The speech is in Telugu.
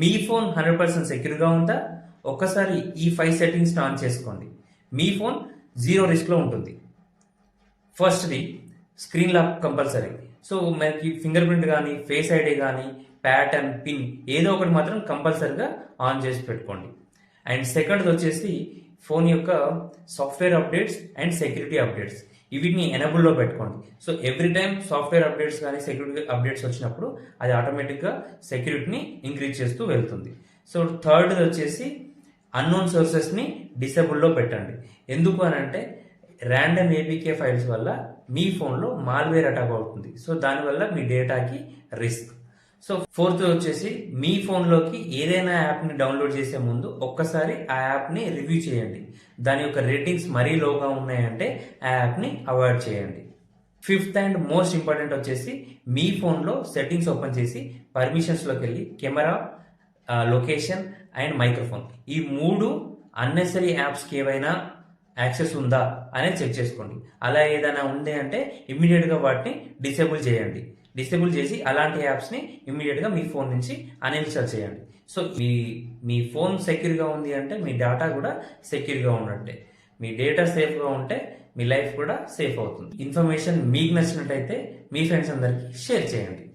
మీ ఫోన్ 100% సెక్యూర్గా ఉందా? ఒక్కసారి ఈ 5 సెట్టింగ్స్ ఆన్ చేసుకోండి. మీ ఫోన్ జీరో రిస్క్లో ఉంటుంది. ఫస్ట్ది స్క్రీన్ లాక్ కంపల్సరీ. సో మనకి ఫింగర్ ప్రింట్ కానీ, ఫేస్ ఐడి కానీ, ప్యాటర్న్, పిన్ ఏదో ఒకటి మాత్రం కంపల్సరీగా ఆన్ చేసి పెట్టుకోండి. అండ్ సెకండ్ది వచ్చేసి ఫోన్ యొక్క software updates and security updates వీటిని ఎనబుల్లో పెట్టుకోండి. So every time software updates కానీ సెక్యూరిటీ అప్డేట్స్ వచ్చినప్పుడు అది ఆటోమేటిక్గా సెక్యూరిటీని ఇంక్రీజ్ చేస్తూ వెళ్తుంది. సో థర్డ్ది వచ్చేసి అన్నోన్ సోర్సెస్ని డిసేబుల్లో పెట్టండి. ఎందుకు అని అంటే ర్యాండమ్ ఏపీకే ఫైల్స్ వల్ల మీ ఫోన్లో మాల్వేర్ అటాక్ అవుతుంది. సో దానివల్ల మీ డేటాకి రిస్క్. సో ఫోర్త్ వచ్చేసి మీ ఫోన్లోకి ఏదైనా యాప్ని డౌన్లోడ్ చేసే ముందు ఒక్కసారి ఆ యాప్ని రివ్యూ చేయండి. దాని యొక్క రేటింగ్స్ మరీ లోగా ఉన్నాయంటే ఆ యాప్ని అవాయిడ్ చేయండి. ఫిఫ్త్ అండ్ మోస్ట్ ఇంపార్టెంట్ వచ్చేసి మీ ఫోన్లో సెట్టింగ్స్ ఓపెన్ చేసి పర్మిషన్స్లోకి వెళ్ళి కెమెరా, లొకేషన్ అండ్ మైక్రోఫోన్ ఈ మూడు అన్నెసరీ యాప్స్కి ఏవైనా యాక్సెస్ ఉందా అనేది చెక్ చేసుకోండి. అలా ఏదైనా ఉంది అంటే ఇమ్మీడియట్గా వాటిని డిసేబుల్ చేయండి. డిసేబుల్ చేసి అలాంటి యాప్స్ని ఇమ్మీడియట్గా మీ ఫోన్ నుంచి అన్ఇన్స్టాల్ చేయండి. సో మీ ఫోన్ సెక్యూర్గా ఉంది అంటే మీ డేటా కూడా సెక్యూర్గా ఉన్నట్టే. మీ డేటా సేఫ్గా ఉంటే మీ లైఫ్ కూడా సేఫ్ అవుతుంది. ఇన్ఫర్మేషన్ మీకు నచ్చినట్టయితే మీ ఫ్రెండ్స్ అందరికీ షేర్ చేయండి.